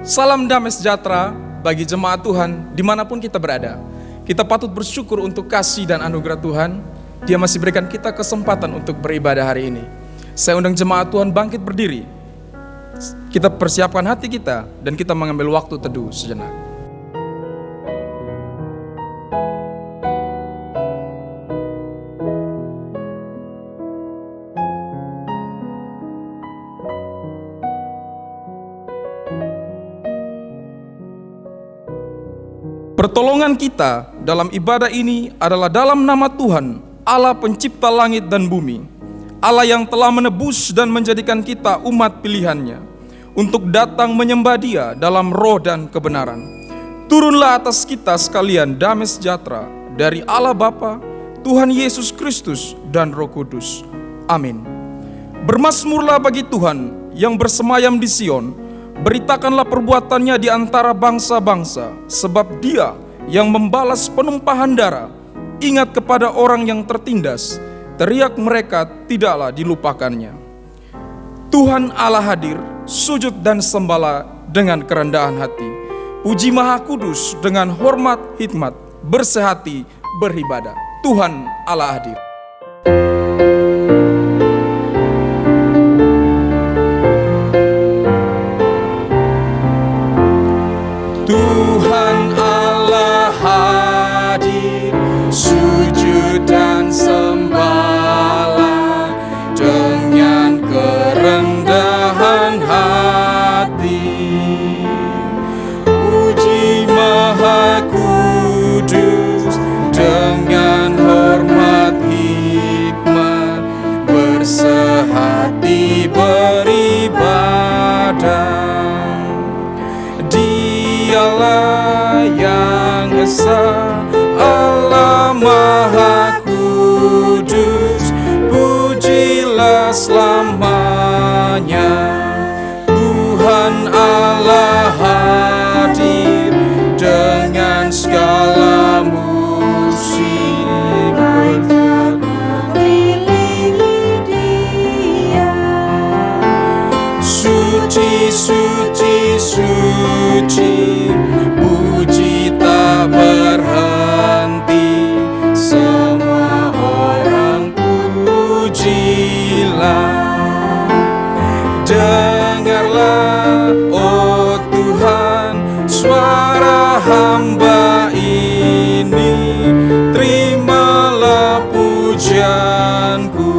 Salam damai sejahtera bagi jemaat Tuhan dimanapun kita berada. Kita patut bersyukur untuk kasih dan anugerah Tuhan. Dia masih berikan kita kesempatan untuk beribadah hari ini. Saya undang jemaat Tuhan bangkit berdiri. Kita persiapkan hati kita dan kita mengambil waktu teduh sejenak. Pertolongan kita dalam ibadah ini adalah dalam nama Tuhan, Allah pencipta langit dan bumi. Allah yang telah menebus dan menjadikan kita umat pilihannya untuk datang menyembah Dia dalam roh dan kebenaran. Turunlah atas kita sekalian damai sejahtera dari Allah Bapa, Tuhan Yesus Kristus dan Roh Kudus. Amin. Bermazmurlah bagi Tuhan yang bersemayam di Sion. Beritakanlah perbuatannya di antara bangsa-bangsa, sebab Dia yang membalas penumpahan darah. Ingat kepada orang yang tertindas, teriak mereka tidaklah dilupakannya. Tuhan Allah hadir, sujud dan sembahlah dengan kerendahan hati. Puji Maha Kudus dengan hormat hikmat, bersehati beribadah. Tuhan Allah hadir. Tuhan Allah hadir, sujud dan sembahlah dengan kerendahan hati. Puji Maha Kudus dengan hormat hikmat, bersehati beribadah. Dialah yang esa, Allah Maha Kudus, pujilah selamanya. Tuhan Allah hadir dengan segala musik, mengelilingi Dia. Suci, suci, suci, puji tak berhenti, semua orang pujilah. Dengarlah, oh Tuhan, suara hamba ini, terimalah pujianku.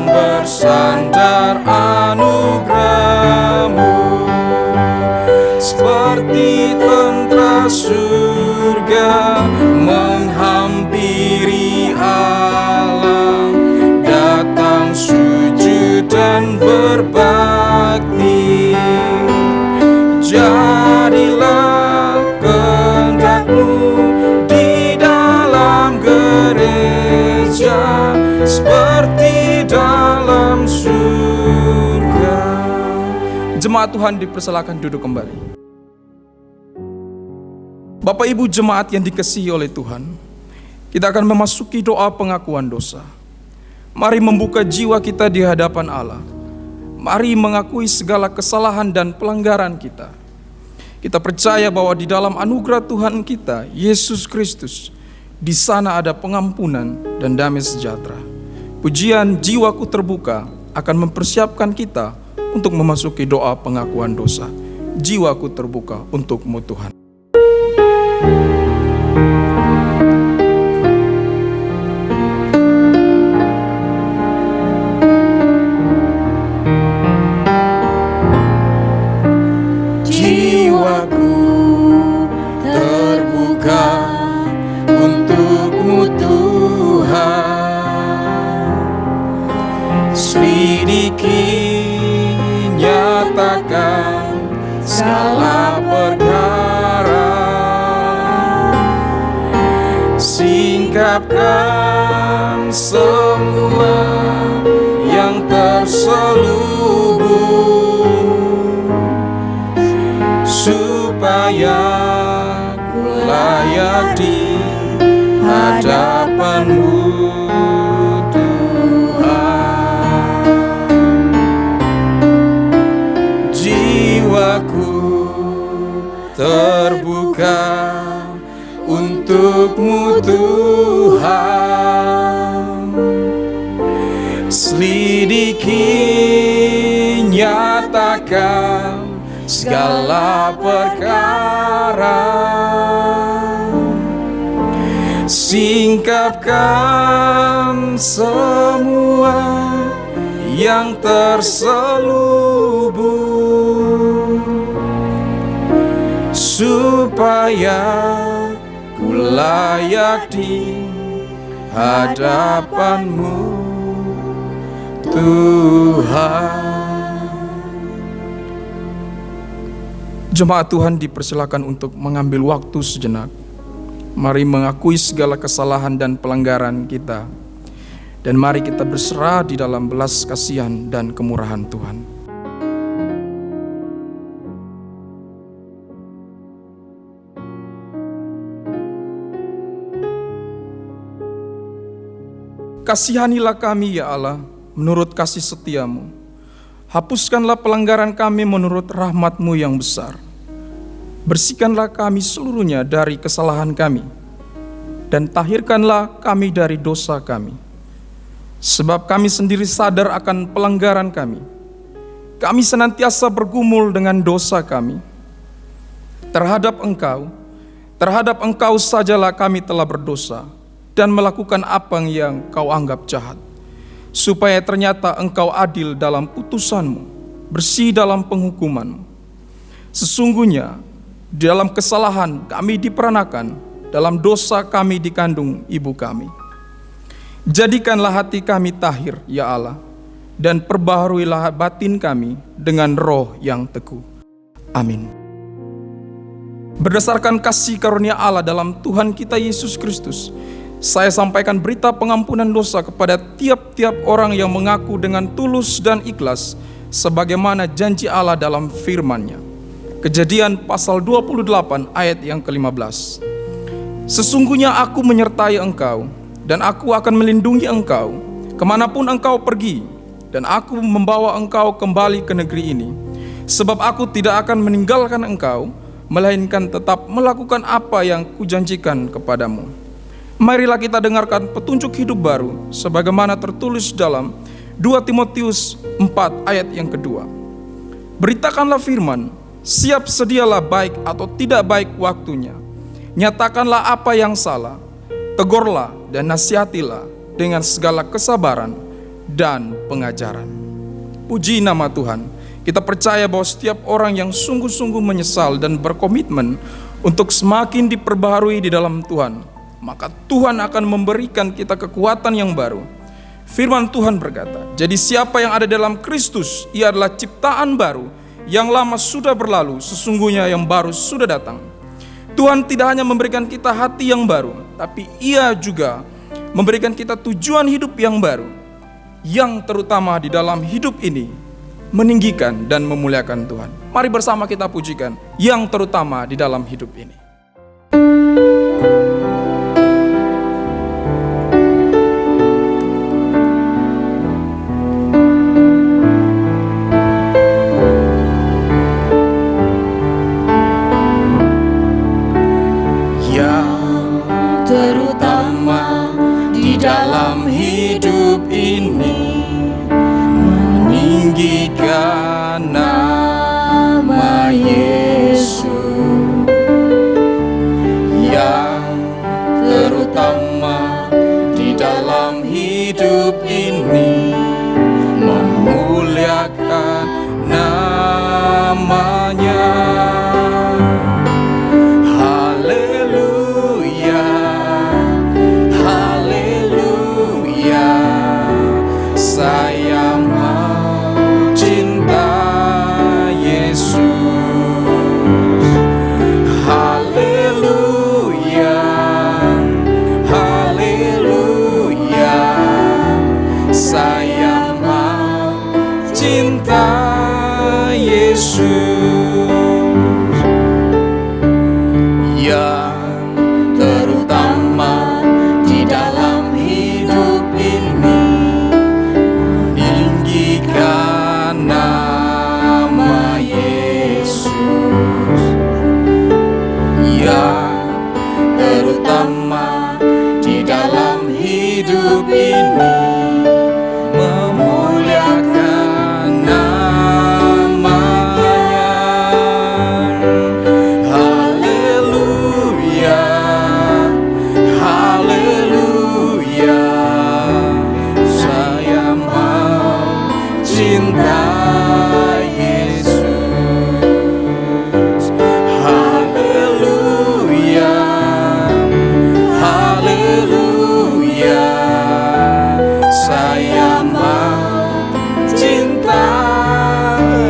Bersandar anugerah-Mu, seperti tentara surga menghampiri Allah, datang sujud dan berbakti. Jadilah kehendak-Mu di dalam gereja, seperti dalam surga. Jemaat Tuhan dipersilakan duduk kembali. Bapak Ibu jemaat yang dikasihi oleh Tuhan, kita akan memasuki doa pengakuan dosa. Mari membuka jiwa kita di hadapan Allah. Mari mengakui segala kesalahan dan pelanggaran kita. Kita percaya bahwa di dalam anugerah Tuhan kita, Yesus Kristus, di sana ada pengampunan dan damai sejahtera. Pujian jiwaku terbuka akan mempersiapkan kita untuk memasuki doa pengakuan dosa. Jiwaku terbuka untuk-Mu Tuhan. Jiwaku terbuka untuk-Mu Tuhan. Selidiki, nyatakan segala perkara, singkapkan semua yang terselubung supaya ku layak di hadapan-Mu, Tuhan. Jiwaku terbuka untuk-Mu, Tuhan. Selidiki, nyatakan segala perkara, singkapkan semua yang terselubung, supaya ku layak di hadapan-Mu, Tuhan. Jemaat Tuhan dipersilakan untuk mengambil waktu sejenak. Mari mengakui segala kesalahan dan pelanggaran kita, dan mari kita berserah di dalam belas kasihan dan kemurahan Tuhan. Kasihanilah kami ya Allah, menurut kasih setia-Mu. Hapuskanlah pelanggaran kami menurut rahmat-Mu yang besar. Bersihkanlah kami seluruhnya dari kesalahan kami, dan tahirkanlah kami dari dosa kami. Sebab kami sendiri sadar akan pelanggaran kami. Kami senantiasa bergumul dengan dosa kami. Terhadap Engkau sajalah kami telah berdosa, dan melakukan apa yang Kau anggap jahat. Supaya ternyata Engkau adil dalam putusan-Mu, bersih dalam penghukuman-Mu. Sesungguhnya dalam kesalahan kami diperanakan, dalam dosa kami dikandung ibu kami. Jadikanlah hati kami tahir, ya Allah, dan perbaharuilah batin kami dengan roh yang teguh. Amin. Berdasarkan kasih karunia Allah dalam Tuhan kita Yesus Kristus, saya sampaikan berita pengampunan dosa kepada tiap-tiap orang yang mengaku dengan tulus dan ikhlas, sebagaimana janji Allah dalam firman-Nya. Kejadian pasal 28 ayat yang ke-15. Sesungguhnya aku menyertai engkau, dan aku akan melindungi engkau kemanapun engkau pergi, dan aku membawa engkau kembali ke negeri ini. Sebab aku tidak akan meninggalkan engkau, melainkan tetap melakukan apa yang kujanjikan kepadamu. Marilah kita dengarkan petunjuk hidup baru, sebagaimana tertulis dalam 2 Timotius 4 ayat yang kedua. Beritakanlah firman, siap sedialah baik atau tidak baik waktunya. Nyatakanlah apa yang salah, tegurlah dan nasihatilah dengan segala kesabaran dan pengajaran. Puji nama Tuhan. Kita percaya bahwa setiap orang yang sungguh-sungguh menyesal dan berkomitmen untuk semakin diperbaharui di dalam Tuhan, maka Tuhan akan memberikan kita kekuatan yang baru. Firman Tuhan berkata, jadi siapa yang ada dalam Kristus, ia adalah ciptaan baru. Yang lama sudah berlalu, sesungguhnya yang baru sudah datang. Tuhan tidak hanya memberikan kita hati yang baru, tapi Ia juga memberikan kita tujuan hidup yang baru, yang terutama di dalam hidup ini meninggikan dan memuliakan Tuhan. Mari bersama kita pujikan yang terutama di dalam hidup ini. Terutama di dalam hidup ini, meninggikan nama Yesus. Yang terutama di dalam hidup ini, memuliakan namanya. Saya mau cinta Yesus. yang terutama di dalam hidup ini, meninggikan nama Yesus. Yang terutama di dalam hidup ini, memuliakan namanya. Haleluya, haleluya, saya mau cinta Yesus. Haleluya, haleluya, saya mau cinta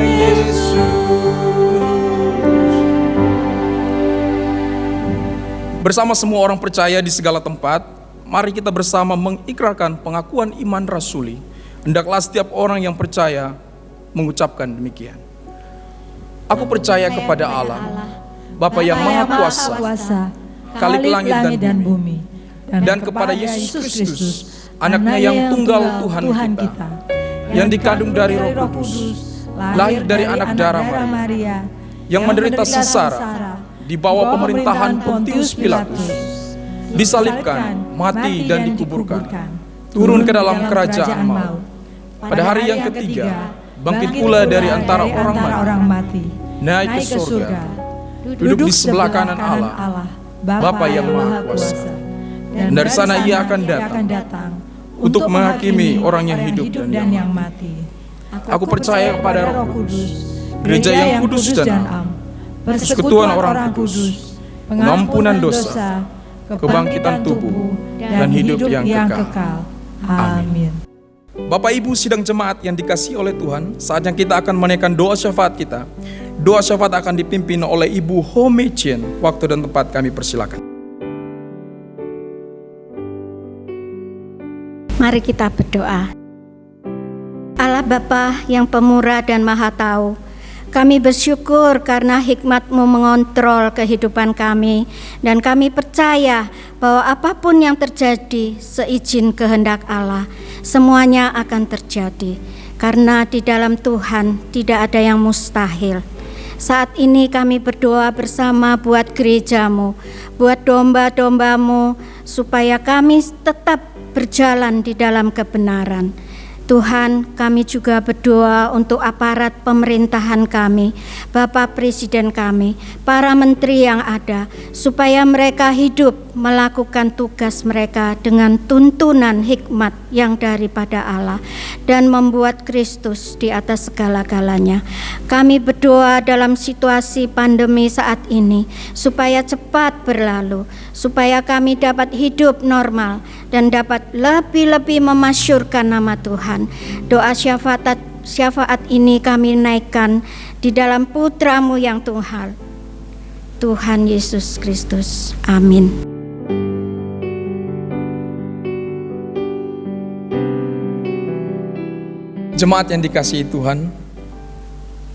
Yesus. Bersama semua orang percaya di segala tempat, mari kita bersama mengikrarkan pengakuan iman rasuli. Hendaklah setiap orang yang percaya mengucapkan demikian. Aku percaya kepada Allah, Bapa yang Maha Kuasa, Khalik langit dan bumi, dan kepada Yesus Kristus, anaknya yang tunggal Tuhan kita, yang dikandung dari Roh Kudus, lahir dari anak darah Maria, yang menderita sengsara di bawah pemerintahan Pontius Pilatus, disalibkan, mati dan dikuburkan, turun ke dalam kerajaan maut. Pada hari yang ketiga, bangkit pula dari antara orang mati, naik ke surga, duduk di sebelah kanan Allah, Bapa yang Maha Kuasa. Dan dari sana ia akan datang untuk menghakimi orang yang hidup dan yang mati. Aku percaya kepada Roh Kudus, gereja yang kudus dan am, persekutuan orang kudus, pengampunan dosa, kebangkitan tubuh, dan hidup yang kekal. Amin. Bapak Ibu sidang jemaat yang dikasihi oleh Tuhan, saatnya kita akan menaikkan doa syafaat kita. Doa syafaat akan dipimpin oleh Ibu Home Chien. Waktu dan tempat kami persilakan. Mari kita berdoa. Allah Bapa yang pemurah dan maha tahu, kami bersyukur karena hikmat-Mu mengontrol kehidupan kami, dan kami percaya bahwa apapun yang terjadi seizin kehendak Allah, semuanya akan terjadi, karena di dalam Tuhan tidak ada yang mustahil. Saat ini kami berdoa bersama buat gereja-Mu, buat domba-domba-Mu, supaya kami tetap berjalan di dalam kebenaran. Tuhan, kami juga berdoa untuk aparat pemerintahan kami, Bapak Presiden kami, para menteri yang ada, supaya mereka hidup melakukan tugas mereka dengan tuntunan hikmat yang daripada Allah dan membuat Kristus di atas segala-galanya. Kami berdoa dalam situasi pandemi saat ini, supaya cepat berlalu, supaya kami dapat hidup normal dan dapat lebih-lebih memasyurkan nama Tuhan. Doa syafaat ini kami naikkan di dalam Putra-Mu yang tunggal, Tuhan Yesus Kristus. Amin. Jemaat yang dikasihi Tuhan,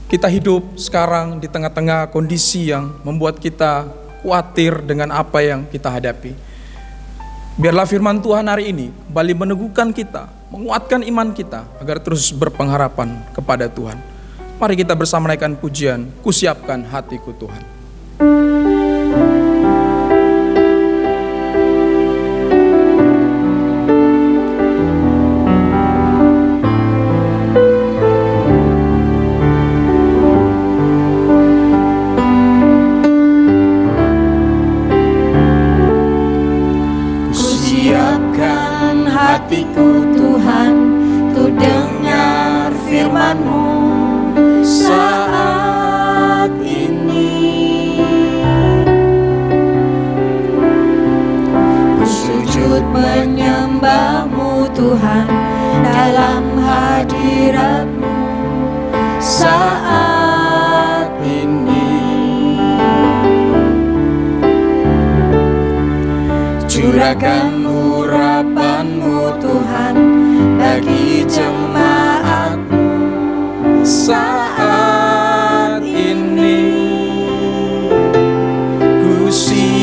kita hidup sekarang di tengah-tengah kondisi yang membuat kita khawatir dengan apa yang kita hadapi. Biarlah firman Tuhan hari ini kembali meneguhkan kita, menguatkan iman kita agar terus berpengharapan kepada Tuhan. Mari kita bersama naikkan pujian, Kusiapkan Hatiku Tuhan. Kusiapkan hatiku Tuhan, untuk dengar firman-Mu saat ini. Ku sujud menyembah-Mu Tuhan, dalam hadirat-Mu saat ini. Curahkan urapan-Mu Tuhan bagi jemaat-Mu saat ini. Ku siap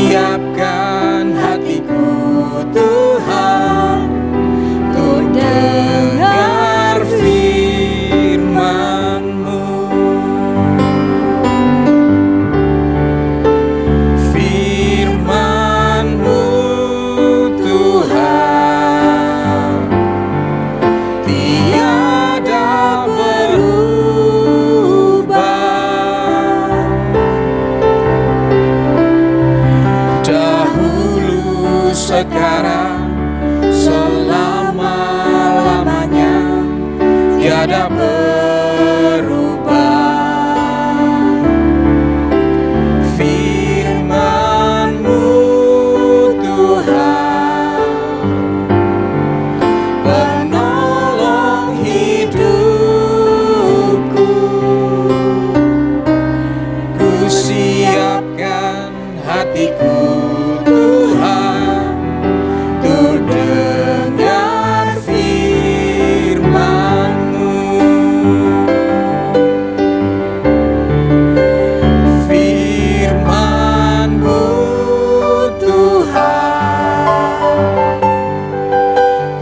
sekarang, selama-lamanya, tiada berubah. Firman-Mu Tuhan, penolong hidupku. Ku siapkan hatiku Tuhan, untuk dengar firman-Mu. Firman-Mu Tuhan,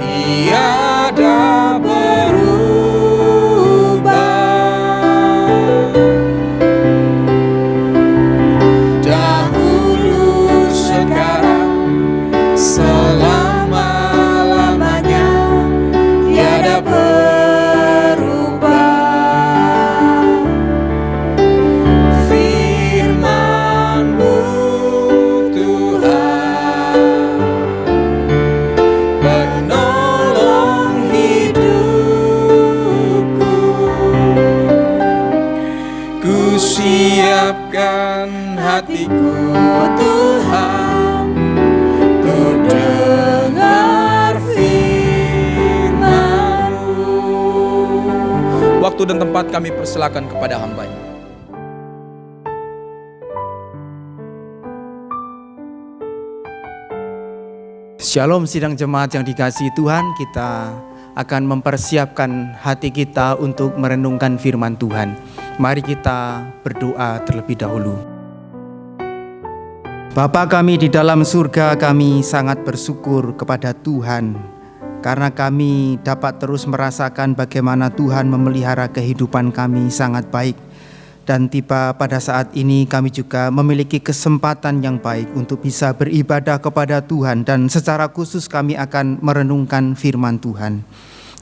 tiada berubah. Dahulu, sekarang, selama-lamanya, tiada berubah. Firman-Mu Tuhan, penolong hidupku. Ku siapkan hatiku Tuhan, untuk dengar firman-Mu. Waktu dan tempat kami persilakan kepada hamba-Nya. Shalom sidang jemaat yang dikasihi Tuhan, kita akan mempersiapkan hati kita untuk merenungkan firman Tuhan. Mari kita berdoa terlebih dahulu. Bapa kami di dalam surga, kami sangat bersyukur kepada Tuhan karena kami dapat terus merasakan bagaimana Tuhan memelihara kehidupan kami sangat baik. Dan tiba pada saat ini kami juga memiliki kesempatan yang baik untuk bisa beribadah kepada Tuhan, dan secara khusus kami akan merenungkan firman Tuhan.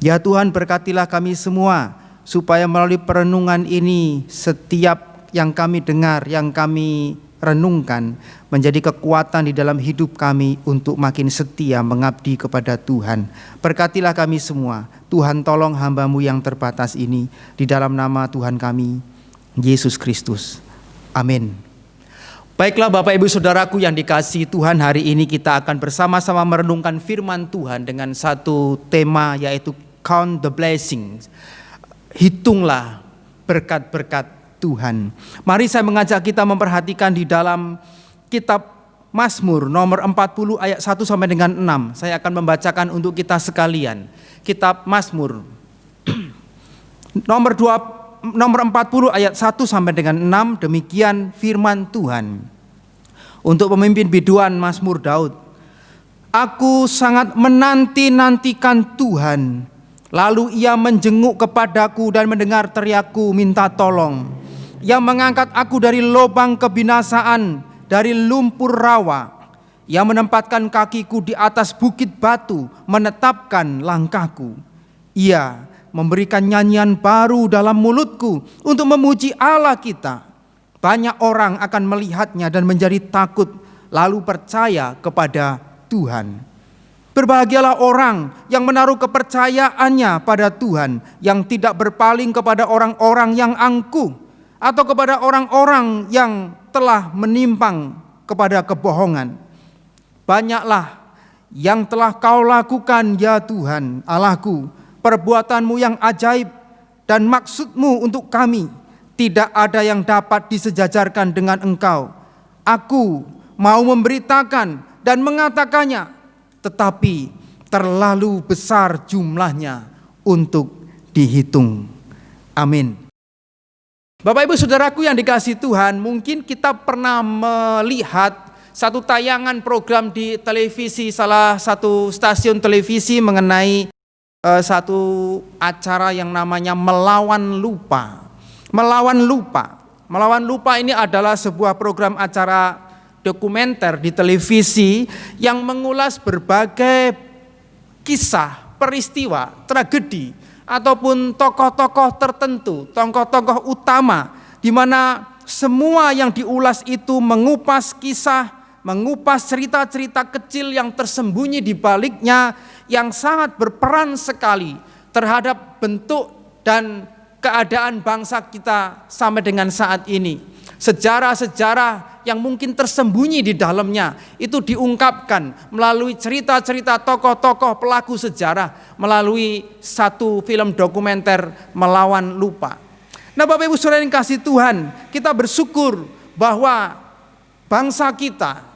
Ya Tuhan, berkatilah kami semua supaya melalui perenungan ini setiap yang kami dengar, yang kami renungkan menjadi kekuatan di dalam hidup kami untuk makin setia mengabdi kepada Tuhan. Berkatilah kami semua. Tuhan, tolong hamba-Mu yang terbatas ini, di dalam nama Tuhan kami Yesus Kristus. Amin. Baiklah Bapak Ibu Saudaraku yang dikasihi Tuhan, hari ini kita akan bersama-sama merenungkan firman Tuhan dengan satu tema, yaitu Count the Blessings. Hitunglah berkat-berkat Tuhan. Mari saya mengajak kita memperhatikan di dalam kitab Mazmur nomor 40 ayat 1 sampai dengan 6. Saya akan membacakan untuk kita sekalian. Kitab Mazmur nomor 40 ayat 1 sampai dengan 6, demikian firman Tuhan. Untuk pemimpin biduan Mazmur Daud. Aku sangat menanti-nantikan Tuhan, lalu Ia menjenguk kepadaku dan mendengar teriakku minta tolong. Ia mengangkat aku dari lubang kebinasaan, dari lumpur rawa. Ia menempatkan kakiku di atas bukit batu, menetapkan langkahku. Ia memberikan nyanyian baru dalam mulutku untuk memuji Allah kita. Banyak orang akan melihatnya dan menjadi takut, lalu percaya kepada Tuhan. Berbahagialah orang yang menaruh kepercayaannya pada Tuhan, yang tidak berpaling kepada orang-orang yang angkuh atau kepada orang-orang yang telah menyimpang kepada kebohongan. Banyaklah yang telah Kau lakukan, ya Tuhan Allahku, perbuatan-Mu yang ajaib dan maksud-Mu untuk kami. Tidak ada yang dapat disejajarkan dengan Engkau. Aku mau memberitakan dan mengatakannya, tetapi terlalu besar jumlahnya untuk dihitung. Amin. Bapak Ibu Saudaraku yang dikasihi Tuhan, mungkin kita pernah melihat satu tayangan program di televisi, salah satu stasiun televisi mengenai satu acara yang namanya Melawan Lupa. Melawan Lupa ini adalah sebuah program acara dokumenter di televisi yang mengulas berbagai kisah, peristiwa, tragedi, ataupun tokoh-tokoh tertentu, tokoh-tokoh utama, di mana semua yang diulas itu mengupas kisah mengupas cerita-cerita kecil yang tersembunyi di baliknya yang sangat berperan sekali terhadap bentuk dan keadaan bangsa kita sampai dengan saat ini. Sejarah-sejarah yang mungkin tersembunyi di dalamnya itu diungkapkan melalui cerita-cerita tokoh-tokoh pelaku sejarah, melalui satu film dokumenter Melawan Lupa. Nah, Bapak Ibu Saudara yang kasih Tuhan, kita bersyukur bahwa bangsa kita,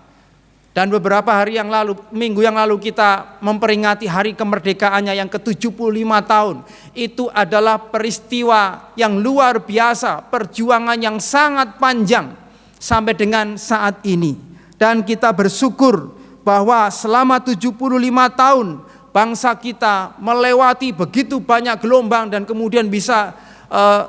dan beberapa hari yang lalu, minggu yang lalu kita memperingati hari kemerdekaannya yang ke-75 tahun. Itu adalah peristiwa yang luar biasa, perjuangan yang sangat panjang sampai dengan saat ini. Dan kita bersyukur bahwa selama 75 tahun bangsa kita melewati begitu banyak gelombang dan kemudian bisa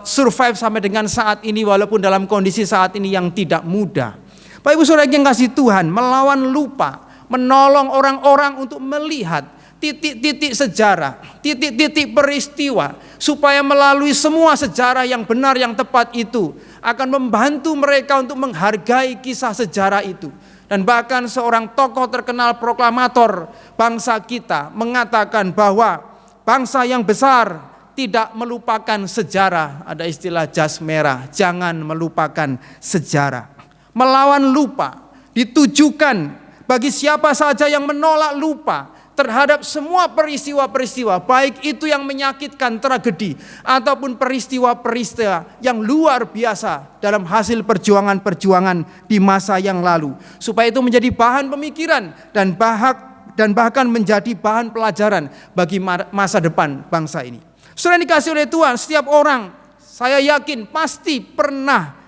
survive sampai dengan saat ini, walaupun dalam kondisi saat ini yang tidak mudah. Bapak Ibu Saudara yang kasih Tuhan, melawan lupa, menolong orang-orang untuk melihat titik-titik sejarah, titik-titik peristiwa, supaya melalui semua sejarah yang benar, yang tepat itu akan membantu mereka untuk menghargai kisah sejarah itu. Dan bahkan seorang tokoh terkenal proklamator bangsa kita mengatakan bahwa bangsa yang besar tidak melupakan sejarah. Ada istilah jas merah, jangan melupakan sejarah. Melawan lupa ditujukan bagi siapa saja yang menolak lupa terhadap semua peristiwa-peristiwa, baik itu yang menyakitkan, tragedi, ataupun peristiwa-peristiwa yang luar biasa dalam hasil perjuangan-perjuangan di masa yang lalu, supaya itu menjadi bahan pemikiran dan bahkan menjadi bahan pelajaran bagi masa depan bangsa ini. Saudara dikasih oleh Tuhan, setiap orang saya yakin pasti pernah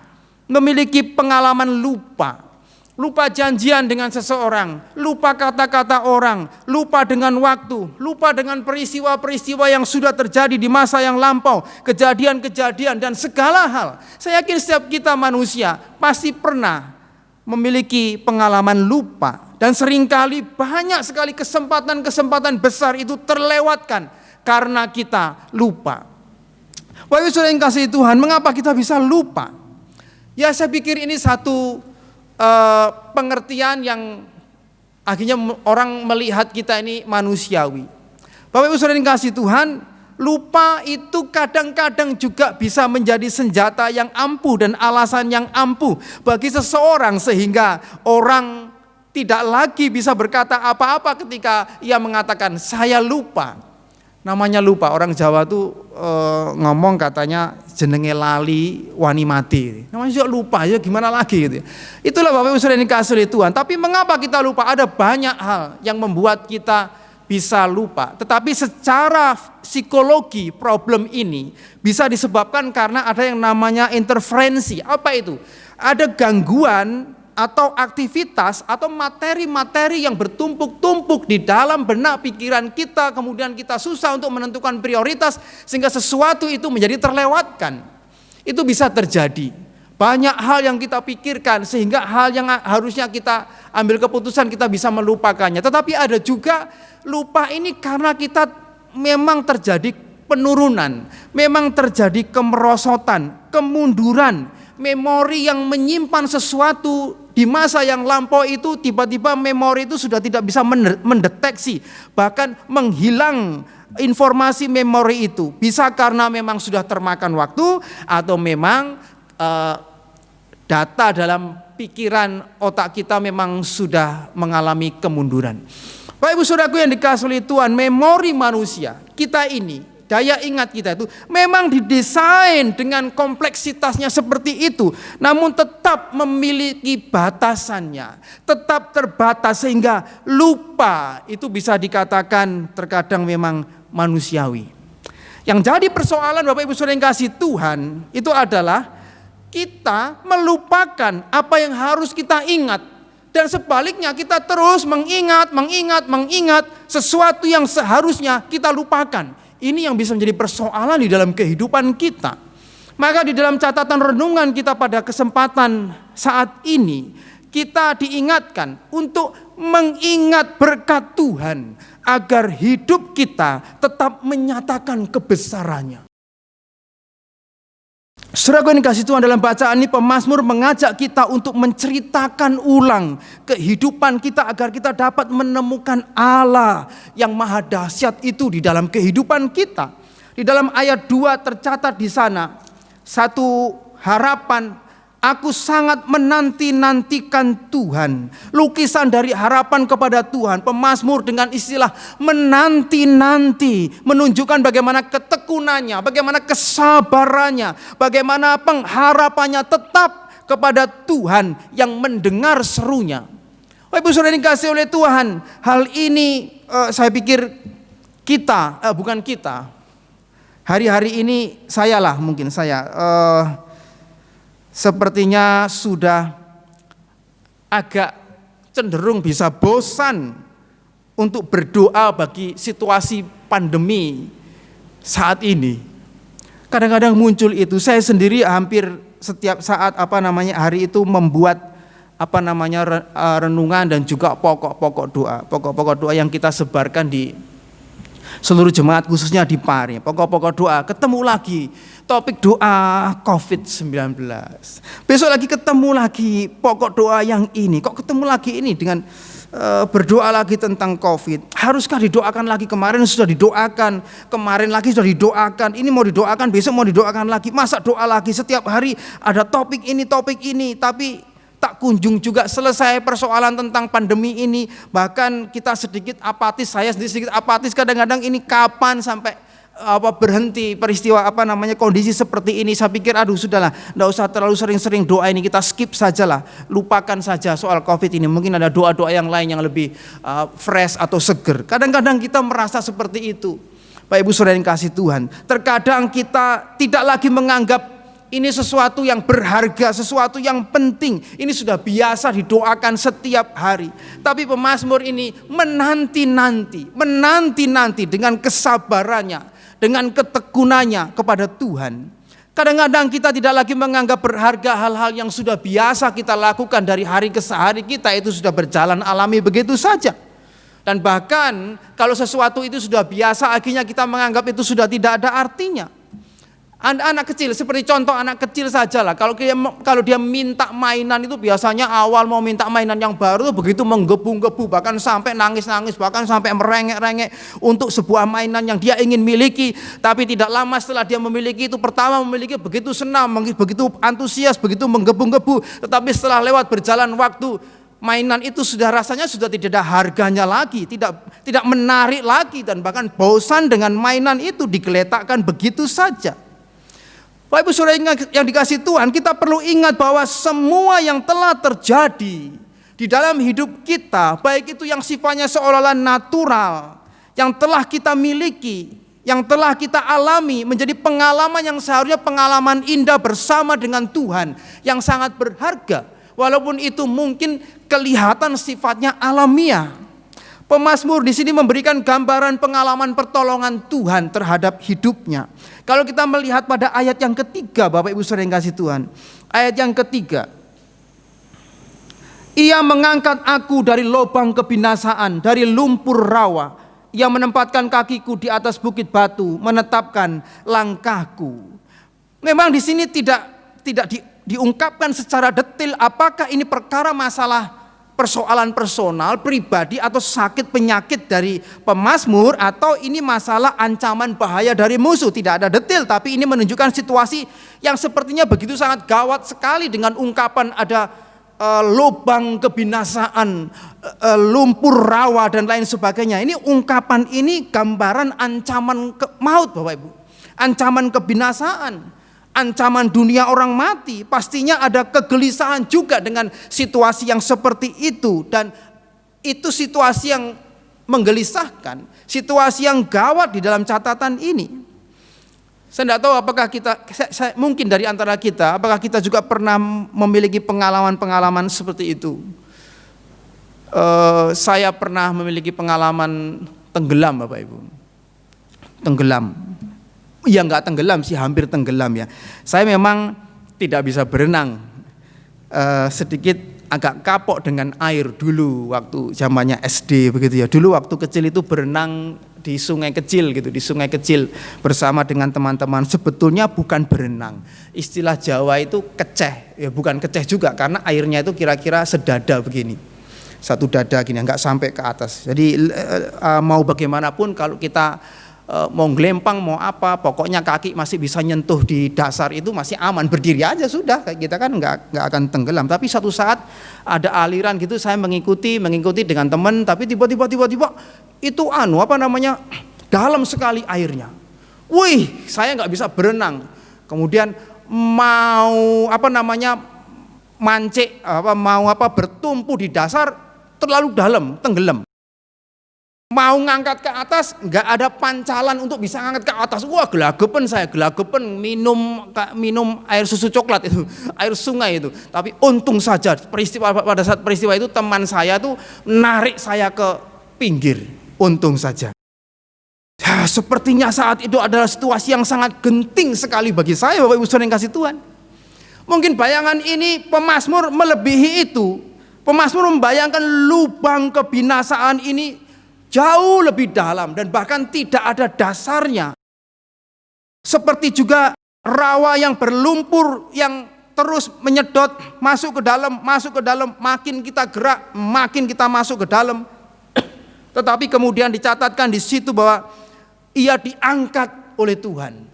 memiliki pengalaman lupa janjian dengan seseorang, lupa kata-kata orang, lupa dengan waktu, lupa dengan peristiwa-peristiwa yang sudah terjadi di masa yang lampau, kejadian-kejadian dan segala hal. Saya yakin setiap kita manusia pasti pernah memiliki pengalaman lupa, dan seringkali banyak sekali kesempatan-kesempatan besar itu terlewatkan karena kita lupa. Bapak Ibu Saudara yang kasih Tuhan, mengapa kita bisa lupa? Ya, saya pikir ini satu pengertian yang akhirnya orang melihat kita ini manusiawi. Bapak Ibu Saudara yang kasih Tuhan, lupa itu kadang-kadang juga bisa menjadi senjata yang ampuh dan alasan yang ampuh bagi seseorang, sehingga orang tidak lagi bisa berkata apa-apa ketika ia mengatakan saya lupa. Namanya lupa, orang Jawa tuh ngomong katanya jenenge lali wani mati. Namanya juga lupa, ya gimana lagi gitu. Itulah Bapak Ibu Saudara yang dikasihi oleh Tuhan. Tapi mengapa kita lupa? Ada banyak hal yang membuat kita bisa lupa. Tetapi secara psikologi problem ini bisa disebabkan karena ada yang namanya interferensi. Apa itu? Ada gangguan atau aktivitas atau materi-materi yang bertumpuk-tumpuk di dalam benak pikiran kita, kemudian kita susah untuk menentukan prioritas sehingga sesuatu itu menjadi terlewatkan. Itu bisa terjadi. Banyak hal yang kita pikirkan sehingga hal yang harusnya kita ambil keputusan kita bisa melupakannya. Tetapi ada juga lupa ini karena kita memang terjadi penurunan, memang terjadi kemerosotan, kemunduran. Memori yang menyimpan sesuatu di masa yang lampau itu tiba-tiba memori itu sudah tidak bisa mendeteksi, bahkan menghilang informasi memori itu. Bisa karena memang sudah termakan waktu atau memang data dalam pikiran otak kita memang sudah mengalami kemunduran. Bapak Ibu Saudaraku yang dikasihi oleh Tuhan, memori manusia kita ini, daya ingat kita itu memang didesain dengan kompleksitasnya seperti itu, namun tetap memiliki batasannya, tetap terbatas sehingga lupa itu bisa dikatakan terkadang memang manusiawi. Yang jadi persoalan Bapak Ibu Saudara yang kasih Tuhan itu adalah kita melupakan apa yang harus kita ingat, dan sebaliknya kita terus mengingat sesuatu yang seharusnya kita lupakan. Ini yang bisa menjadi persoalan di dalam kehidupan kita. Maka di dalam catatan renungan kita pada kesempatan saat ini, kita diingatkan untuk mengingat berkat Tuhan agar hidup kita tetap menyatakan kebesarannya. Saudara yang dikasihi Tuhan, dalam bacaan ini pemazmur mengajak kita untuk menceritakan ulang kehidupan kita agar kita dapat menemukan Allah yang maha dahsyat itu di dalam kehidupan kita. Di dalam ayat 2 tercatat di sana satu harapan, aku sangat menanti-nantikan Tuhan. Lukisan dari harapan kepada Tuhan. Pemazmur dengan istilah menanti-nanti menunjukkan bagaimana ketekunannya, bagaimana kesabarannya, bagaimana pengharapannya tetap kepada Tuhan yang mendengar serunya. Ibu saudara yang dikasihi oleh Tuhan, hal ini saya pikir kita, bukan kita, hari-hari ini mungkin saya sepertinya sudah agak cenderung bisa bosan untuk berdoa bagi situasi pandemi saat ini. Kadang-kadang muncul itu, saya sendiri hampir setiap saat hari itu membuat renungan dan juga pokok-pokok doa yang kita sebarkan di seluruh jemaat, khususnya di Pari. Pokok-pokok doa, ketemu lagi topik doa COVID-19. Besok lagi ketemu lagi pokok doa yang ini. Kok ketemu lagi ini dengan berdoa lagi tentang COVID? Haruskah didoakan lagi? Kemarin sudah didoakan, kemarin lagi sudah didoakan, ini mau didoakan, besok mau didoakan lagi. Masa doa lagi setiap hari ada topik ini, tapi tak kunjung juga selesai persoalan tentang pandemi ini. Bahkan kita sedikit apatis, saya sendiri sedikit apatis kadang-kadang, ini kapan sampai berhenti peristiwa kondisi seperti ini. Saya pikir sudahlah, enggak usah terlalu sering-sering doa ini, kita skip sajalah, lupakan saja soal COVID ini. Mungkin ada doa-doa yang lain yang lebih fresh atau seger. Kadang-kadang kita merasa seperti itu. Bapak Ibu Saudara yang kasih Tuhan, terkadang kita tidak lagi menganggap ini sesuatu yang berharga, sesuatu yang penting. Ini sudah biasa didoakan setiap hari. Tapi pemazmur ini menanti-nanti dengan kesabarannya, dengan ketekunannya kepada Tuhan. Kadang-kadang kita tidak lagi menganggap berharga hal-hal yang sudah biasa kita lakukan dari hari ke hari kita, itu sudah berjalan alami begitu saja. Dan bahkan kalau sesuatu itu sudah biasa, akhirnya kita menganggap itu sudah tidak ada artinya. Anak kecil, seperti contoh anak kecil sajalah. Kalau dia minta mainan itu biasanya awal mau minta mainan yang baru begitu menggebu-gebu, bahkan sampai nangis-nangis, bahkan sampai merengek-rengek untuk sebuah mainan yang dia ingin miliki. Tapi tidak lama setelah dia memiliki itu, pertama memiliki begitu senang, begitu antusias, begitu menggebu-gebu. Tetapi setelah lewat berjalan waktu, mainan itu rasanya sudah tidak ada harganya lagi, tidak menarik lagi, dan bahkan bosan dengan mainan itu, digeletakkan begitu saja. Bapak Ibu Saudara yang dikasihi Tuhan, kita perlu ingat bahwa semua yang telah terjadi di dalam hidup kita, baik itu yang sifatnya seolah-olah natural, yang telah kita miliki, yang telah kita alami, menjadi pengalaman yang seharusnya pengalaman indah bersama dengan Tuhan, yang sangat berharga, walaupun itu mungkin kelihatan sifatnya alamiah. Pemazmur di sini memberikan gambaran pengalaman pertolongan Tuhan terhadap hidupnya. Kalau kita melihat pada ayat yang ketiga, Bapak Ibu Saudara yang kasih Tuhan, ayat yang ketiga, Ia mengangkat aku dari lubang kebinasaan, dari lumpur rawa. Ia menempatkan kakiku di atas bukit batu, menetapkan langkahku. Memang di sini tidak diungkapkan secara detail apakah ini perkara masalah persoalan personal, pribadi, atau sakit penyakit dari pemazmur, atau ini masalah ancaman bahaya dari musuh. Tidak ada detail, tapi ini menunjukkan situasi yang sepertinya begitu sangat gawat sekali dengan ungkapan ada lubang kebinasaan, lumpur rawa dan lain sebagainya. Ini ungkapan ini gambaran ancaman maut, Bapak Ibu. Ancaman kebinasaan, ancaman dunia orang mati. Pastinya ada kegelisahan juga dengan situasi yang seperti itu, dan itu situasi yang menggelisahkan, situasi yang gawat di dalam catatan ini. Saya tidak tahu apakah mungkin dari antara kita, apakah kita juga pernah memiliki pengalaman-pengalaman seperti itu. Saya pernah memiliki pengalaman tenggelam, Bapak Ibu. Tenggelam. Ya enggak tenggelam sih, hampir tenggelam ya. Saya memang tidak bisa berenang, sedikit agak kapok dengan air dulu waktu zamannya SD begitu ya. Dulu waktu kecil itu berenang di sungai kecil gitu, di sungai kecil bersama dengan teman-teman. Sebetulnya bukan berenang. Istilah Jawa itu keceh, ya bukan keceh juga karena airnya itu kira-kira sedada begini. Satu dada gini, enggak sampai ke atas. Jadi mau bagaimanapun kalau kita mau gelempang mau apa, pokoknya kaki masih bisa nyentuh di dasar itu masih aman, berdiri aja sudah, kayak kita kan nggak akan tenggelam. Tapi satu saat ada aliran gitu, saya mengikuti dengan teman, tapi tiba-tiba itu dalam sekali airnya. Wih, saya nggak bisa berenang. Kemudian mau mancik bertumpu di dasar, terlalu dalam, tenggelam. Mau ngangkat ke atas, nggak ada pancalan untuk bisa ngangkat ke atas. Wah, gelagapan minum air susu coklat itu, air sungai itu. Tapi untung saja pada saat peristiwa itu teman saya tuh narik saya ke pinggir. Untung saja. Ya, sepertinya saat itu adalah situasi yang sangat genting sekali bagi saya, Bapak Ibu Saudara yang kasih Tuhan. Mungkin bayangan ini pemazmur melebihi itu. Pemazmur membayangkan lubang kebinasaan ini jauh lebih dalam dan bahkan tidak ada dasarnya. Seperti juga rawa yang berlumpur yang terus menyedot masuk ke dalam, makin kita gerak, makin kita masuk ke dalam. Tetapi kemudian dicatatkan di situ bahwa ia diangkat oleh Tuhan.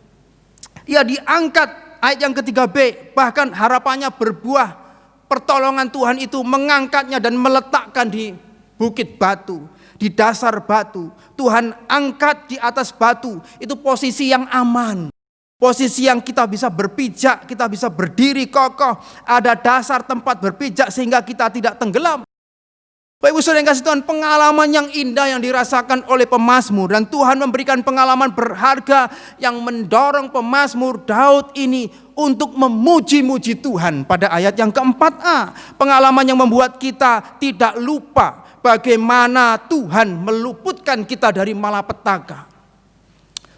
Ia diangkat, ayat yang ketiga B, bahkan harapannya berbuah. Pertolongan Tuhan itu mengangkatnya dan meletakkan di bukit batu, di dasar batu. Tuhan angkat di atas batu. Itu posisi yang aman, posisi yang kita bisa berpijak, kita bisa berdiri kokoh. Ada dasar tempat berpijak sehingga kita tidak tenggelam. Bapak Ibu Saudara yang kasih Tuhan, pengalaman yang indah yang dirasakan oleh pemazmur, dan Tuhan memberikan pengalaman berharga yang mendorong pemazmur Daud ini untuk memuji-muji Tuhan pada ayat yang keempat A. Pengalaman yang membuat kita tidak lupa bagaimana Tuhan meluputkan kita dari malapetaka.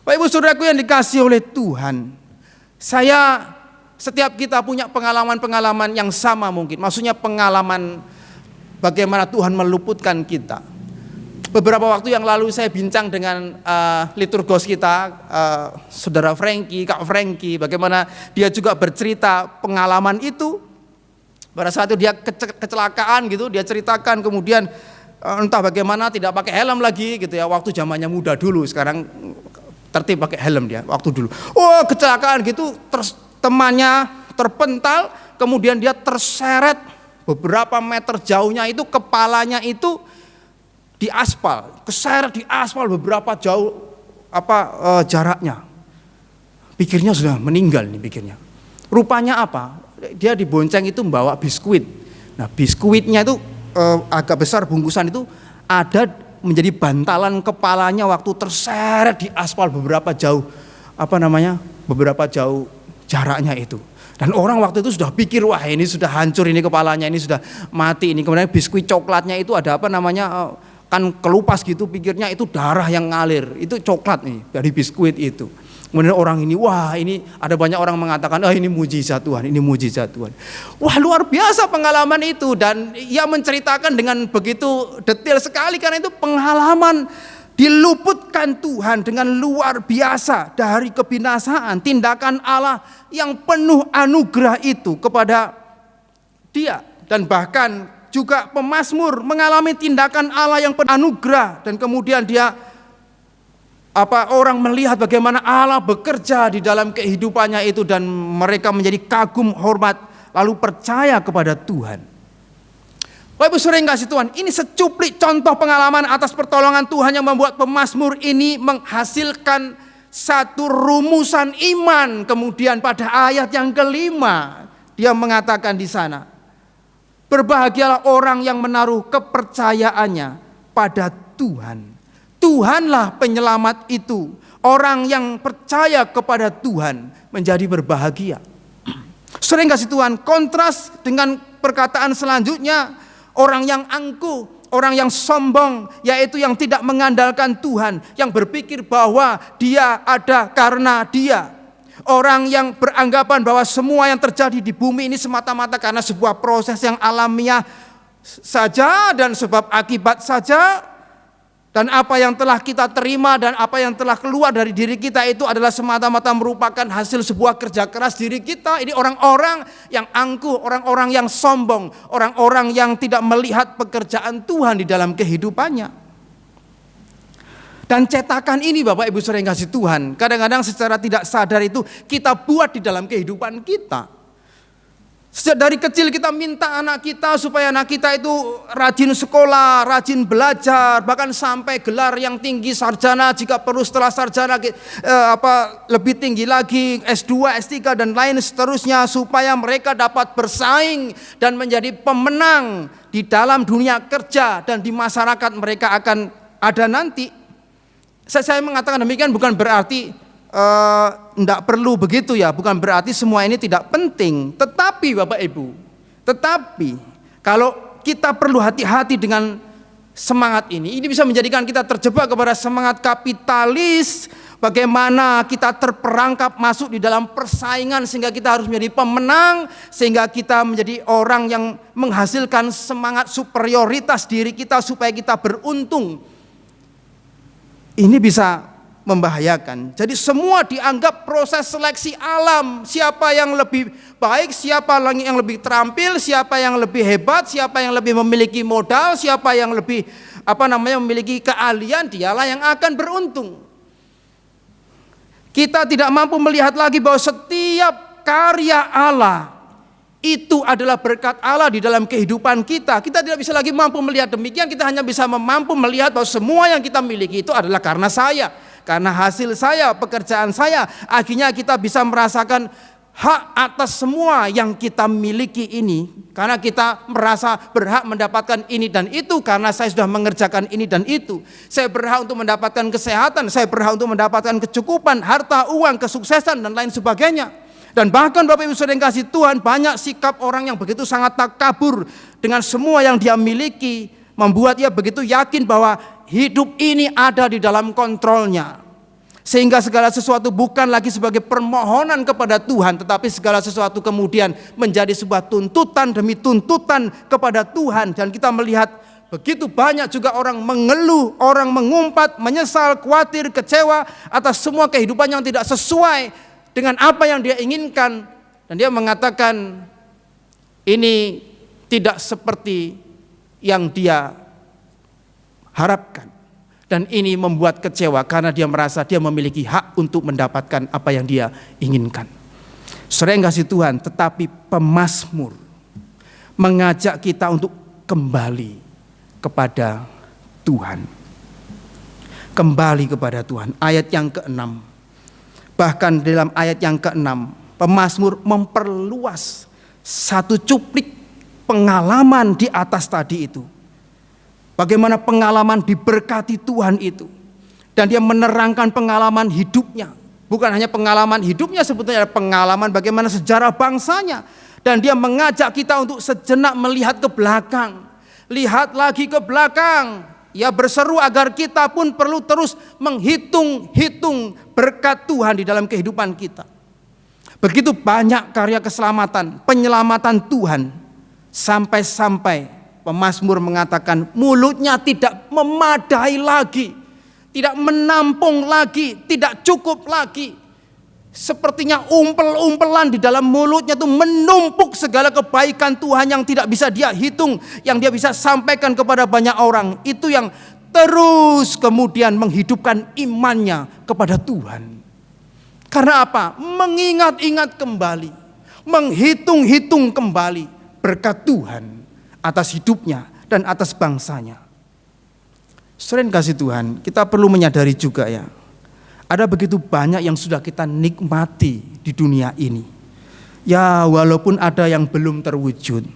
Bapak Ibu Saudaraku yang dikasihi oleh Tuhan, setiap kita punya pengalaman-pengalaman yang sama mungkin. Maksudnya pengalaman bagaimana Tuhan meluputkan kita. Beberapa waktu yang lalu saya bincang dengan liturgos kita, Saudara Frankie, Kak Frankie, bagaimana dia juga bercerita pengalaman itu. Pada saat itu dia kecelakaan gitu, dia ceritakan kemudian entah bagaimana tidak pakai helm lagi gitu ya, waktu zamannya muda dulu, sekarang tertib pakai helm dia waktu dulu. Oh, kecelakaan gitu, temannya terpental, kemudian dia terseret beberapa meter jauhnya itu, kepalanya itu di aspal, keseret di aspal beberapa jauh jaraknya. Pikirnya sudah meninggal nih pikirnya. Rupanya apa? Dia dibonceng itu membawa biskuit. Nah, biskuitnya itu agak besar bungkusan itu, ada menjadi bantalan kepalanya waktu terseret di aspal beberapa jauh jaraknya itu. Dan orang waktu itu sudah pikir, wah ini sudah hancur ini kepalanya, ini sudah mati ini. Kemudian biskuit coklatnya itu ada kan kelupas gitu, pikirnya itu darah yang ngalir, itu coklat nih dari biskuit itu. Kemudian orang ini, wah ini ada banyak orang mengatakan, ini mujizat Tuhan, ini mujizat Tuhan. Wah, luar biasa pengalaman itu, dan ia menceritakan dengan begitu detail sekali karena itu pengalaman diluputkan Tuhan dengan luar biasa dari kebinasaan, tindakan Allah yang penuh anugerah itu kepada dia. Dan bahkan juga pemazmur mengalami tindakan Allah yang penuh anugerah, dan kemudian orang melihat bagaimana Allah bekerja di dalam kehidupannya itu, dan mereka menjadi kagum, hormat, lalu percaya kepada Tuhan. Bapak Ibu Saudara yang kasih Tuhan, ini secuplik contoh pengalaman atas pertolongan Tuhan yang membuat pemazmur ini menghasilkan satu rumusan iman. Kemudian pada ayat yang kelima dia mengatakan di sana, berbahagialah orang yang menaruh kepercayaannya pada Tuhan. Tuhanlah penyelamat itu. Orang yang percaya kepada Tuhan menjadi berbahagia. Saudara yang kasih Tuhan, kontras dengan perkataan selanjutnya, orang yang angkuh, orang yang sombong, yaitu yang tidak mengandalkan Tuhan, yang berpikir bahwa dia ada karena dia. Orang yang beranggapan bahwa semua yang terjadi di bumi ini semata-mata karena sebuah proses yang alamiah saja dan sebab akibat saja. Dan apa yang telah kita terima dan apa yang telah keluar dari diri kita itu adalah semata-mata merupakan hasil sebuah kerja keras diri kita. Ini orang-orang yang angkuh, orang-orang yang sombong, orang-orang yang tidak melihat pekerjaan Tuhan di dalam kehidupannya. Dan cetakan ini Bapak Ibu saudara yang kasih Tuhan, kadang-kadang secara tidak sadar itu kita buat di dalam kehidupan kita. Sejak dari kecil kita minta anak kita supaya anak kita itu rajin sekolah, rajin belajar, bahkan sampai gelar yang tinggi, sarjana, jika perlu setelah sarjana lebih tinggi lagi, S2, S3 dan lain seterusnya, supaya mereka dapat bersaing dan menjadi pemenang di dalam dunia kerja dan di masyarakat mereka akan ada nanti. Saya mengatakan demikian bukan berarti tidak perlu begitu ya, bukan berarti semua ini tidak penting. Tetapi Bapak Ibu, kalau kita perlu hati-hati dengan semangat ini bisa menjadikan kita terjebak kepada semangat kapitalis. Bagaimana kita terperangkap masuk di dalam persaingan sehingga kita harus menjadi pemenang, sehingga kita menjadi orang yang menghasilkan semangat superioritas diri kita supaya kita beruntung. Ini bisa membahayakan. Jadi semua dianggap proses seleksi alam. Siapa yang lebih baik, siapa yang lebih terampil, siapa yang lebih hebat, siapa yang lebih memiliki modal, siapa yang lebih memiliki keahlian, dialah yang akan beruntung. Kita tidak mampu melihat lagi bahwa setiap karya Allah itu adalah berkat Allah di dalam kehidupan kita. Kita tidak bisa lagi mampu melihat demikian. Kita hanya bisa mampu melihat bahwa semua yang kita miliki itu adalah karena saya, karena hasil saya, pekerjaan saya. Akhirnya kita bisa merasakan hak atas semua yang kita miliki ini, karena kita merasa berhak mendapatkan ini dan itu, karena saya sudah mengerjakan ini dan itu. Saya berhak untuk mendapatkan kesehatan, saya berhak untuk mendapatkan kecukupan, harta, uang, kesuksesan dan lain sebagainya. Dan bahkan Bapak Ibu saudara yang kasih Tuhan, banyak sikap orang yang begitu sangat takabur dengan semua yang dia miliki, membuat ia begitu yakin bahwa hidup ini ada di dalam kontrolnya. Sehingga segala sesuatu bukan lagi sebagai permohonan kepada Tuhan, tetapi segala sesuatu kemudian menjadi sebuah tuntutan demi tuntutan kepada Tuhan. Dan kita melihat begitu banyak juga orang mengeluh, orang mengumpat, menyesal, khawatir, kecewa atas semua kehidupan yang tidak sesuai dengan apa yang dia inginkan. Dan dia mengatakan ini tidak seperti yang dia harapkan. Dan ini membuat kecewa karena dia merasa dia memiliki hak untuk mendapatkan apa yang dia inginkan. Saudara yang kasih Tuhan, tetapi pemazmur mengajak kita untuk kembali kepada Tuhan. Kembali kepada Tuhan. Ayat yang ke-6. Bahkan dalam ayat yang ke-6, pemazmur memperluas satu cuplik pengalaman di atas tadi itu. Bagaimana pengalaman diberkati Tuhan itu. Dan dia menerangkan pengalaman hidupnya. Bukan hanya pengalaman hidupnya, sebetulnya ada pengalaman bagaimana sejarah bangsanya. Dan dia mengajak kita untuk sejenak melihat ke belakang. Lihat lagi ke belakang. Ia berseru agar kita pun perlu terus menghitung-hitung berkat Tuhan di dalam kehidupan kita. Begitu banyak karya keselamatan, penyelamatan Tuhan. Sampai-sampai pemazmur mengatakan mulutnya tidak memadai lagi, tidak menampung lagi, tidak cukup lagi. Sepertinya umpel-umpelan di dalam mulutnya itu menumpuk segala kebaikan Tuhan yang tidak bisa dia hitung, yang dia bisa sampaikan kepada banyak orang. Itu yang terus kemudian menghidupkan imannya kepada Tuhan. Karena apa? Mengingat-ingat kembali, menghitung-hitung kembali berkat Tuhan atas hidupnya dan atas bangsanya. Saudara yang kasih Tuhan, kita perlu menyadari juga ya, ada begitu banyak yang sudah kita nikmati di dunia ini. Ya walaupun ada yang belum terwujud,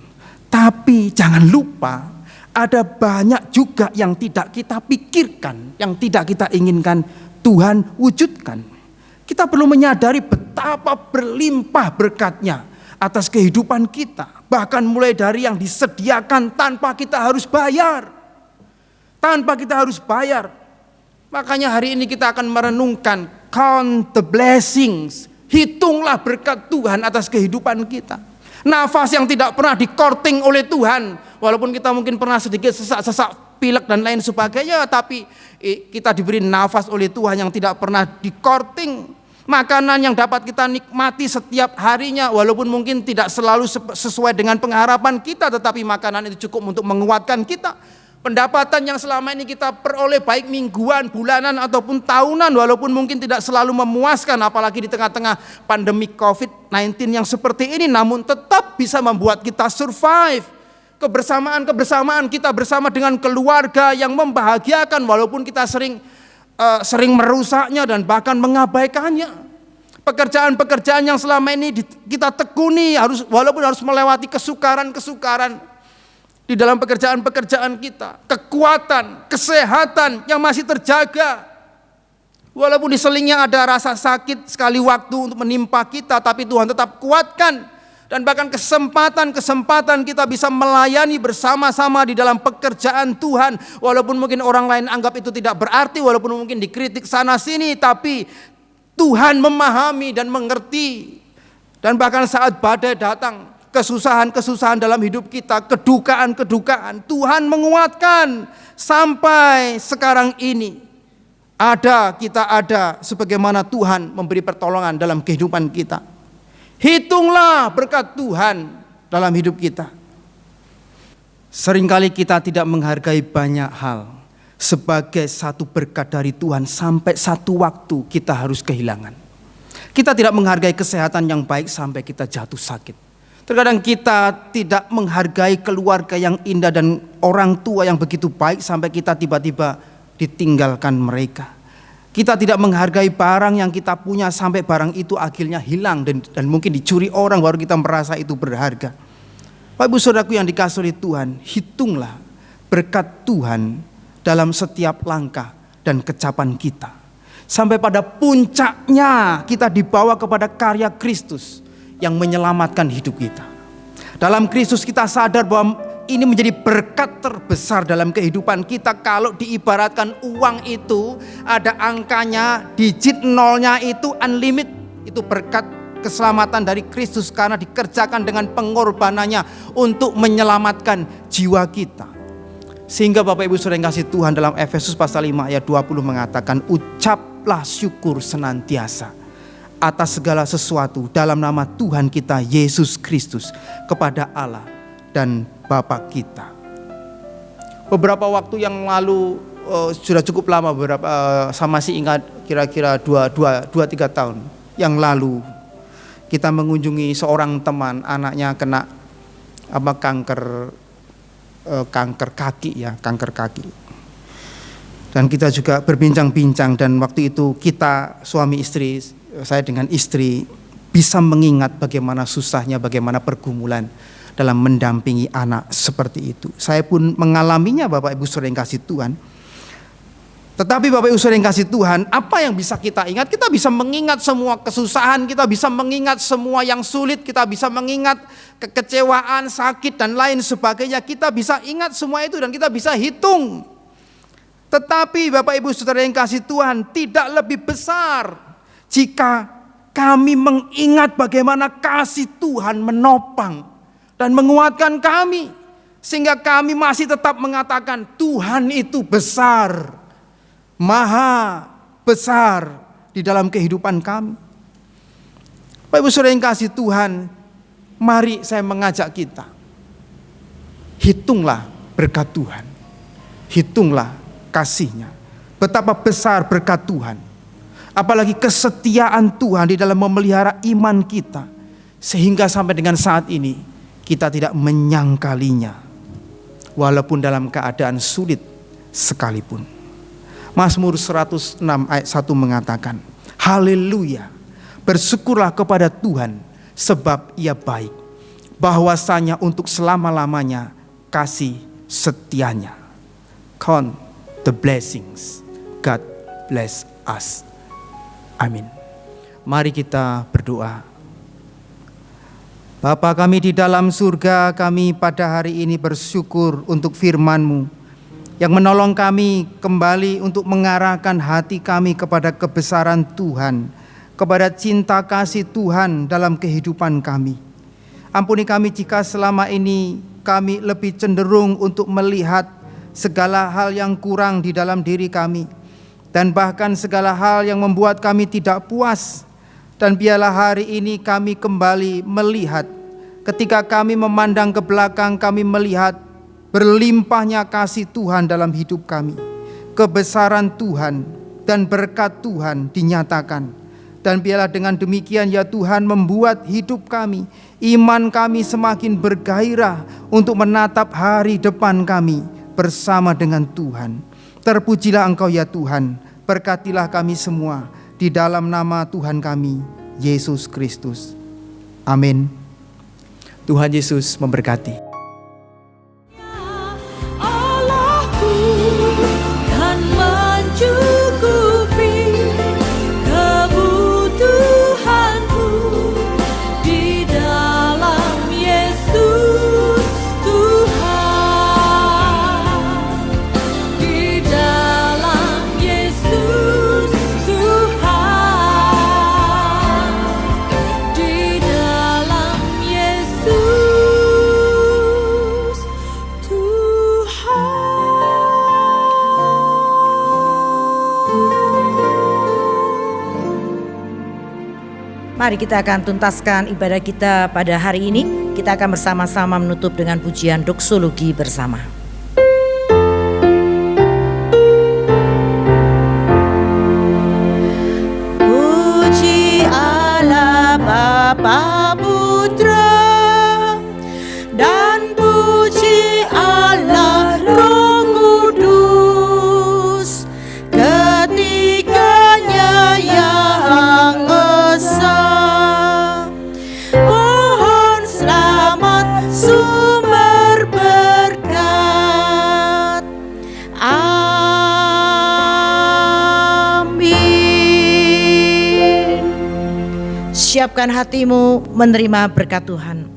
tapi jangan lupa ada banyak juga yang tidak kita pikirkan, yang tidak kita inginkan Tuhan wujudkan. Kita perlu menyadari betapa berlimpah berkatnya atas kehidupan kita. Bahkan mulai dari yang disediakan tanpa kita harus bayar. Tanpa kita harus bayar. Makanya hari ini kita akan merenungkan count the blessings. Hitunglah berkat Tuhan atas kehidupan kita. Nafas yang tidak pernah dikorting oleh Tuhan. Walaupun kita mungkin pernah sedikit sesak-sesak pilek dan lain sebagainya, tapi kita diberi nafas oleh Tuhan yang tidak pernah di-courting. Makanan yang dapat kita nikmati setiap harinya, walaupun mungkin tidak selalu sesuai dengan pengharapan kita, tetapi makanan itu cukup untuk menguatkan kita. Pendapatan yang selama ini kita peroleh baik mingguan, bulanan ataupun tahunan, walaupun mungkin tidak selalu memuaskan, apalagi di tengah-tengah pandemi COVID-19 yang seperti ini, namun tetap bisa membuat kita survive. Kebersamaan kita bersama dengan keluarga yang membahagiakan, walaupun kita sering merusaknya dan bahkan mengabaikannya. Pekerjaan-pekerjaan yang selama ini kita tekuni, walaupun harus melewati kesukaran-kesukaran di dalam pekerjaan-pekerjaan kita, kekuatan, kesehatan yang masih terjaga. Walaupun di selingnya ada rasa sakit sekali waktu untuk menimpa kita, tapi Tuhan tetap kuatkan. Dan bahkan kesempatan kita bisa melayani bersama-sama di dalam pekerjaan Tuhan. Walaupun mungkin orang lain anggap itu tidak berarti, walaupun mungkin dikritik sana sini, tapi Tuhan memahami dan mengerti. Dan bahkan saat badai datang, kesusahan-kesusahan dalam hidup kita, kedukaan-kedukaan, Tuhan menguatkan. Sampai sekarang ini kita ada sebagaimana Tuhan memberi pertolongan dalam kehidupan kita. Hitunglah berkat Tuhan dalam hidup kita. Seringkali kita tidak menghargai banyak hal sebagai satu berkat dari Tuhan, sampai satu waktu kita harus kehilangan. Kita tidak menghargai kesehatan yang baik sampai kita jatuh sakit. Terkadang kita tidak menghargai keluarga yang indah dan orang tua yang begitu baik sampai kita tiba-tiba ditinggalkan mereka. Kita tidak menghargai barang yang kita punya sampai barang itu akhirnya hilang dan mungkin dicuri orang, baru kita merasa itu berharga. Bapak Ibu Saudaraku yang dikasihi oleh Tuhan, hitunglah berkat Tuhan dalam setiap langkah dan kecapan kita. Sampai pada puncaknya kita dibawa kepada karya Kristus yang menyelamatkan hidup kita. Dalam Kristus kita sadar bahwa ini menjadi berkat terbesar dalam kehidupan kita. Kalau diibaratkan uang itu ada angkanya, digit nolnya itu unlimited. Itu berkat keselamatan dari Kristus karena dikerjakan dengan pengorbanannya untuk menyelamatkan jiwa kita. Sehingga Bapak Ibu Saudara yang kasih Tuhan, dalam Efesus pasal 5 ayat 20 mengatakan, ucaplah syukur senantiasa atas segala sesuatu dalam nama Tuhan kita Yesus Kristus kepada Allah dan Bapa kita. Beberapa waktu yang lalu, sudah cukup lama, saya masih ingat kira-kira 2-3 tahun yang lalu, kita mengunjungi seorang teman, anaknya kena kanker kaki. Dan kita juga berbincang-bincang, dan waktu itu kita suami istri, saya dengan istri, bisa mengingat bagaimana susahnya, bagaimana pergumulan dalam mendampingi anak seperti itu. Saya pun mengalaminya Bapak Ibu Saudara yang kasih Tuhan. Tetapi Bapak Ibu Saudara yang kasih Tuhan, apa yang bisa kita ingat? Kita bisa mengingat semua kesusahan, kita bisa mengingat semua yang sulit, kita bisa mengingat kekecewaan, sakit dan lain sebagainya. Kita bisa ingat semua itu dan kita bisa hitung. Tetapi Bapak Ibu Saudara yang kasih Tuhan, tidak lebih besar jika kami mengingat bagaimana kasih Tuhan menopang dan menguatkan kami, sehingga kami masih tetap mengatakan Tuhan itu besar, maha besar di dalam kehidupan kami. Bapak Ibu Saudara yang kasih Tuhan, mari saya mengajak kita, hitunglah berkat Tuhan, hitunglah kasih-Nya, betapa besar berkat Tuhan, apalagi kesetiaan Tuhan di dalam memelihara iman kita, sehingga sampai dengan saat ini kita tidak menyangkalinya, walaupun dalam keadaan sulit sekalipun. Mazmur 106 ayat 1 mengatakan, haleluya, bersyukurlah kepada Tuhan sebab Ia baik, bahwasanya untuk selama-lamanya kasih setianya. Count the blessings, God bless us. Amin. Mari kita berdoa. Bapa kami di dalam surga, kami pada hari ini bersyukur untuk firman-Mu yang menolong kami kembali untuk mengarahkan hati kami kepada kebesaran Tuhan, kepada cinta kasih Tuhan dalam kehidupan kami. Ampuni kami jika selama ini kami lebih cenderung untuk melihat segala hal yang kurang di dalam diri kami, dan bahkan segala hal yang membuat kami tidak puas. Dan biarlah hari ini kami kembali melihat, ketika kami memandang ke belakang, kami melihat berlimpahnya kasih Tuhan dalam hidup kami. Kebesaran Tuhan dan berkat Tuhan dinyatakan. Dan biarlah dengan demikian ya Tuhan membuat hidup kami, iman kami semakin bergairah untuk menatap hari depan kami bersama dengan Tuhan. Terpujilah Engkau ya Tuhan, berkatilah kami semua di dalam nama Tuhan kami, Yesus Kristus. Amin. Tuhan Yesus memberkati. Allahku kan mencukupi kebutuhanku di dalam Yesus Tuhan, di dalam Yesus Tuhan, di dalam Yesus Tuhan. Mari kita akan tuntaskan ibadah kita pada hari ini. Kita akan bersama-sama menutup dengan pujian doksologi bersama. Puji Allah Bapa Putra dan puji Allah Roh Kudus, ketiganya yang esa. Pohon selamat sumber berkat. Amin. Siapkan hatimu menerima berkat Tuhan.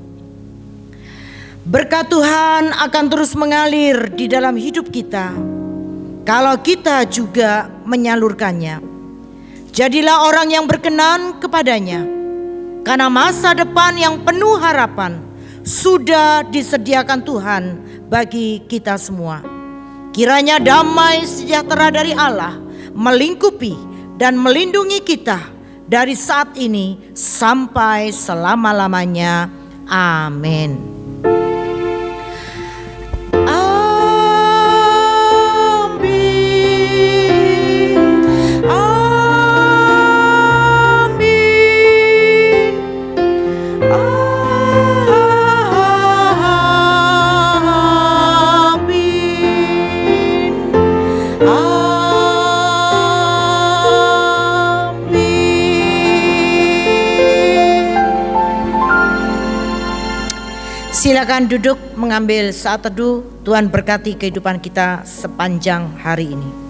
Berkat Tuhan akan terus mengalir di dalam hidup kita kalau kita juga menyalurkannya. Jadilah orang yang berkenan kepadanya, karena masa depan yang penuh harapan sudah disediakan Tuhan bagi kita semua. Kiranya damai sejahtera dari Allah melingkupi dan melindungi kita dari saat ini sampai selama-lamanya. Amin. Silakan duduk mengambil saat teduh. Tuhan berkati kehidupan kita sepanjang hari ini.